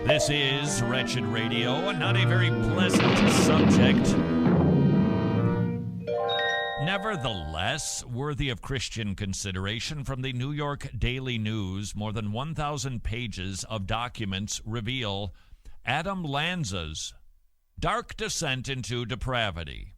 This is Wretched Radio, not a very pleasant subject. Nevertheless, worthy of Christian consideration. From the New York Daily News, more than 1,000 pages of documents reveal Adam Lanza's dark descent into depravity.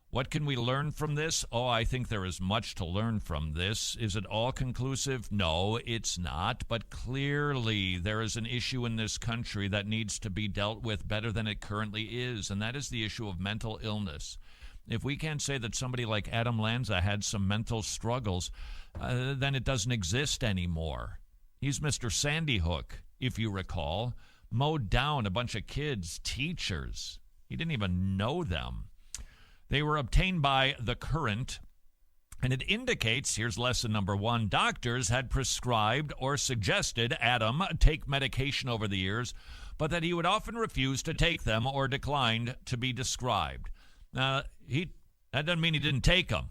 What can we learn from this? Oh, I think there is much to learn from this. Is it all conclusive? No, it's not. But clearly there is an issue in this country that needs to be dealt with better than it currently is, and that is the issue of mental illness. If we can't say that somebody like Adam Lanza had some mental struggles, then it doesn't exist anymore. He's Mr. Sandy Hook, if you recall, mowed down a bunch of kids, teachers. He didn't even know them. They were obtained by The Current, and it indicates, here's lesson number one, doctors had prescribed or suggested Adam take medication over the years, but that he would often refuse to take them or declined to be described. Now, that doesn't mean he didn't take them.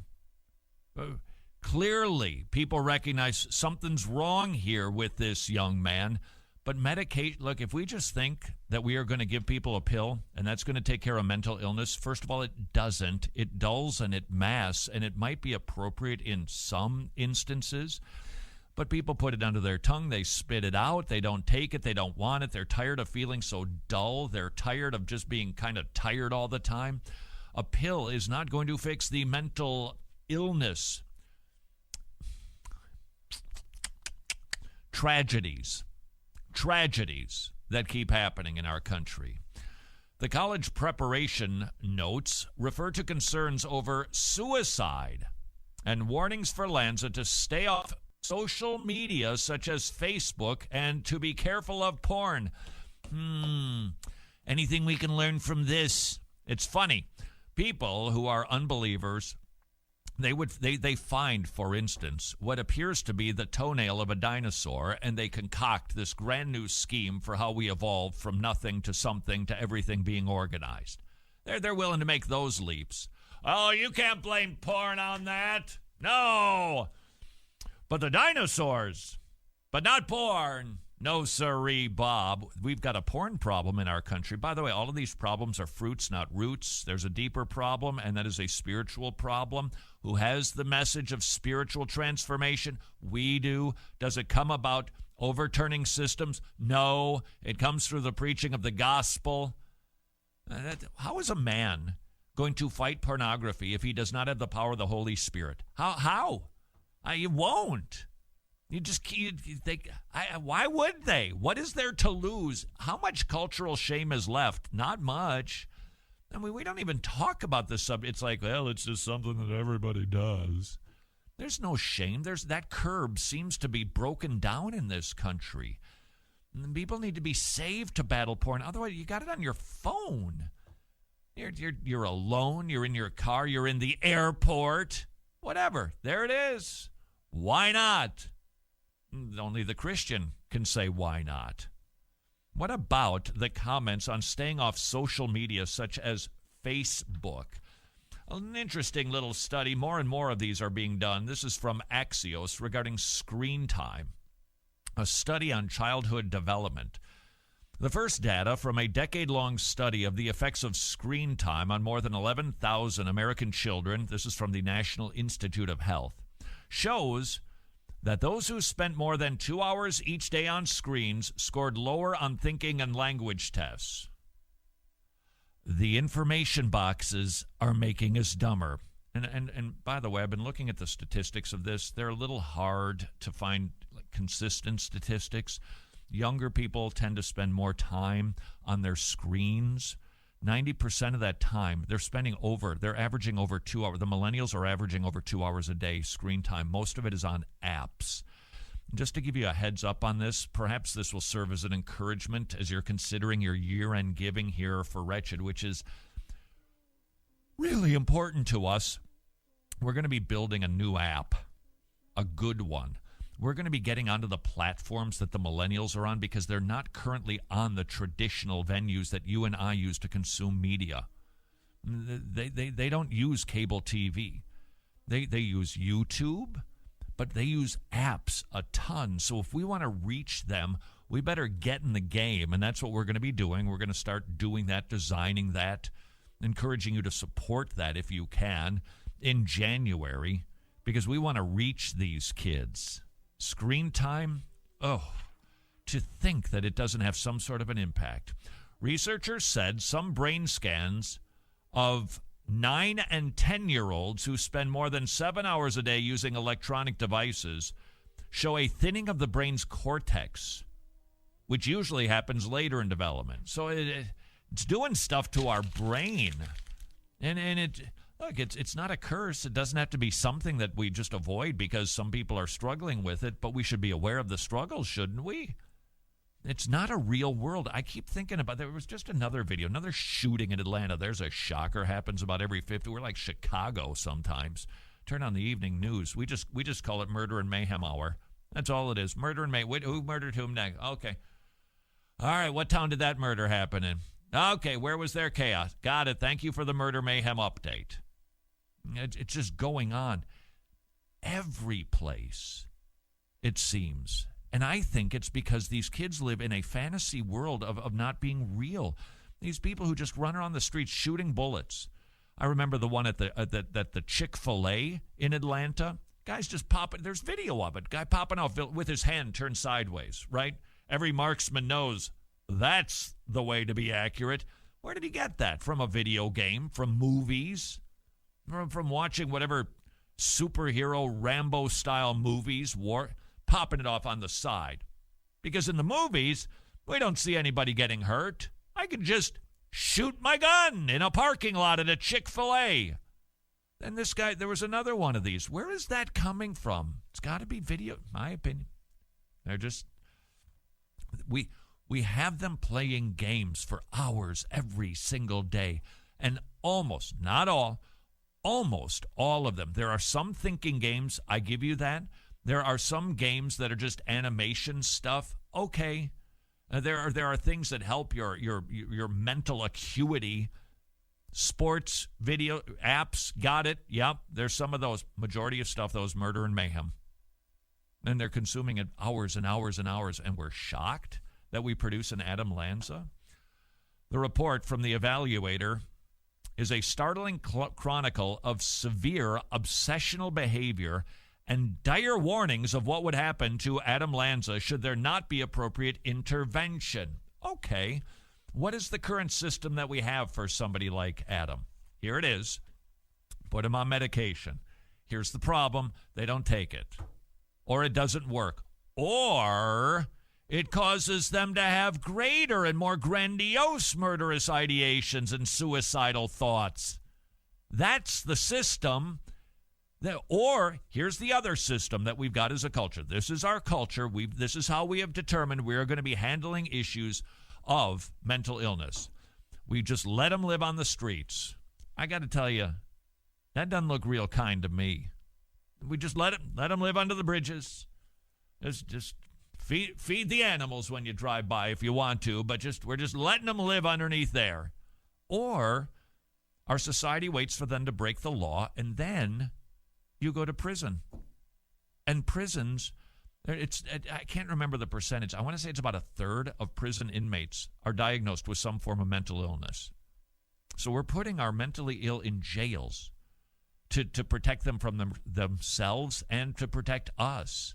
Clearly, people recognize something's wrong here with this young man. But medication, look, if we just think that we are going to give people a pill and that's going to take care of mental illness, first of all, it doesn't. It dulls and it masks, and it might be appropriate in some instances. But people put it under their tongue. They spit it out. They don't take it. They don't want it. They're tired of feeling so dull. They're tired of just being kind of tired all the time. A pill is not going to fix the mental illness. Tragedies that keep happening in our country. The college preparation notes refer to concerns over suicide and warnings for Lanza to stay off social media such as Facebook and to be careful of porn. Anything we can learn from this? It's funny. People who are unbelievers, they find, for instance, what appears to be the toenail of a dinosaur, and they concoct this grand new scheme for how we evolved from nothing to something to everything being organized. They're willing to make those leaps. Oh, you can't blame porn on that. No. But the dinosaurs, but not porn. No, sirree, Bob. We've got a porn problem in our country. By the way, all of these problems are fruits, not roots. There's a deeper problem, and that is a spiritual problem. Who has the message of spiritual transformation? We do. Does it come about overturning systems? No. It comes through the preaching of the gospel. How is a man going to fight pornography if he does not have the power of the Holy Spirit? How? You won't. You think, why would they? What is there to lose? How much cultural shame is left? Not much. I mean, we don't even talk about this subject. It's like, well, it's just something that everybody does. There's no shame. That curb seems to be broken down in this country. And people need to be saved to battle porn. Otherwise, you got it on your phone. You're alone. You're in your car. You're in the airport. Whatever. There it is. Why not? Only the Christian can say why not. What about the comments on staying off social media such as Facebook? An interesting little study. More and more of these are being done. This is from Axios regarding screen time, a study on childhood development. The first data from a decade-long study of the effects of screen time on more than 11,000 American children, this is from the National Institute of Health, shows that those who spent more than 2 hours each day on screens scored lower on thinking and language tests. The information boxes are making us dumber. And by the way, I've been looking at the statistics of this. They're a little hard to find consistent statistics. Younger people tend to spend more time on their screens. 90% of that time they're averaging over 2 hours. The millennials are averaging over 2 hours a day screen time. Most of it is on apps. Just to give you a heads up on this, perhaps this will serve as an encouragement as you're considering your year-end giving here for Wretched, which is really important to us. We're going to be building a new app, a good one. We're going to be getting onto the platforms that the millennials are on because they're not currently on the traditional venues that you and I use to consume media. They don't use cable TV. They use YouTube, but they use apps a ton. So if we want to reach them, we better get in the game, and that's what we're going to be doing. We're going to start doing that, designing that, encouraging you to support that if you can in January, because we want to reach these kids. Screen time, to think that it doesn't have some sort of an impact. Researchers said some brain scans of 9 and 10-year-olds who spend more than 7 hours a day using electronic devices show a thinning of the brain's cortex, which usually happens later in development. So it's doing stuff to our brain. And it's not a curse. It doesn't have to be something that we just avoid because some people are struggling with it, but we should be aware of the struggles, shouldn't we? It's not a real world. I keep thinking about, there was just another video, another shooting in Atlanta. There's a shocker, happens about every 50. We're like Chicago sometimes. Turn on the evening news. We just call it Murder and Mayhem Hour. That's all it is. Murder and Mayhem. Who murdered whom next? Okay. All right, what town did that murder happen in? Okay, where was their chaos? Got it. Thank you for the Murder Mayhem update. It's just going on every place, it seems. And I think it's because these kids live in a fantasy world of not being real. These people who just run around the streets shooting bullets. I remember the one at the Chick-fil-A in Atlanta. Guys just popping. There's video of it. Guy popping off with his hand turned sideways, right? Every marksman knows that's the way to be accurate. Where did he get that? From a video game? From movies? From watching whatever superhero Rambo-style movies? Popping it off on the side. Because in the movies, we don't see anybody getting hurt. I can just shoot my gun in a parking lot at a Chick-fil-A. Then this guy, there was another one of these. Where is that coming from? It's got to be video, in my opinion. They're just, we have them playing games for hours every single day. And almost, not all, almost all of them. There are some thinking games, I give you that. There are some games that are just animation stuff. Okay. There are things that help your mental acuity. Sports, video, apps, got it. Yep, there's some of those. Majority of stuff, those Murder and Mayhem. And they're consuming it hours and hours and hours, and we're shocked that we produce an Adam Lanza. The report from the evaluator is a startling chronicle of severe obsessional behavior and dire warnings of what would happen to Adam Lanza should there not be appropriate intervention. Okay, what is the current system that we have for somebody like Adam? Here it is. Put him on medication. Here's the problem. They don't take it. Or it doesn't work. Or it causes them to have greater and more grandiose murderous ideations and suicidal thoughts. That's the system. Or here's the other system that we've got as a culture. This is our culture. This is how we have determined we are going to be handling issues of mental illness. We just let them live on the streets. I got to tell you, that doesn't look real kind to me. We just let them live under the bridges. Just feed the animals when you drive by if you want to, but we're just letting them live underneath there. Or our society waits for them to break the law, and then you go to prison. And prisons, I can't remember the percentage. I want to say it's about a third of prison inmates are diagnosed with some form of mental illness. So we're putting our mentally ill in jails to protect them from themselves and to protect us.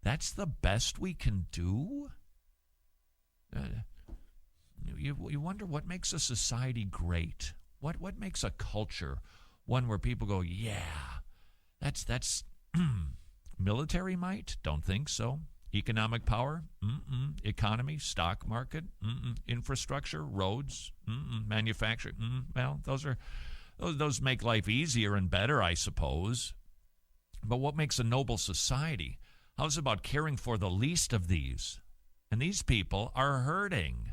That's the best we can do? You wonder what makes a society great. What makes a culture one where people go, yeah, that's military might? Don't think so. Economic power? Economy, stock market? Infrastructure, roads? Manufacturing? Well, those make life easier and better, I suppose. But what makes a noble society? How's it about caring for the least of these? And these people are hurting.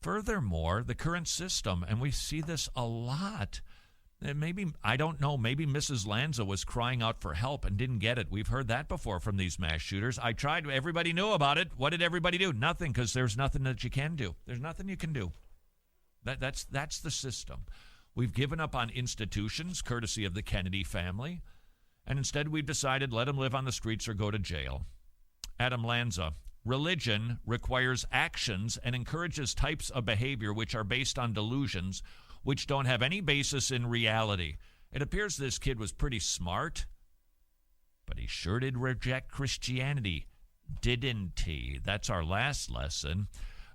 Furthermore, the current system, and we see this a lot. Maybe, I don't know, maybe Mrs. Lanza was crying out for help and didn't get it. We've heard that before from these mass shooters. I tried. Everybody knew about it. What did everybody do? Nothing, because there's nothing that you can do. There's nothing you can do. That's the system. We've given up on institutions, courtesy of the Kennedy family, and instead we've decided let them live on the streets or go to jail. Adam Lanza, Religion requires actions and encourages types of behavior which are based on delusions which don't have any basis in reality. It appears this kid was pretty smart, but he sure did reject Christianity, didn't he? That's our last lesson.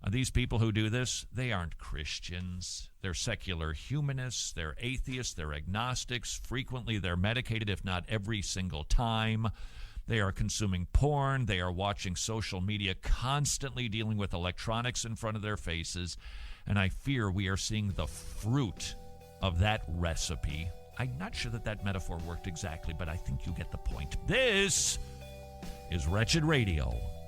These people who do this, they aren't Christians. They're secular humanists, they're atheists, they're agnostics. Frequently, they're medicated, if not every single time. They are consuming porn. They are watching social media, constantly dealing with electronics in front of their faces. And I fear we are seeing the fruit of that recipe. I'm not sure that metaphor worked exactly, but I think you get the point. This is Wretched Radio.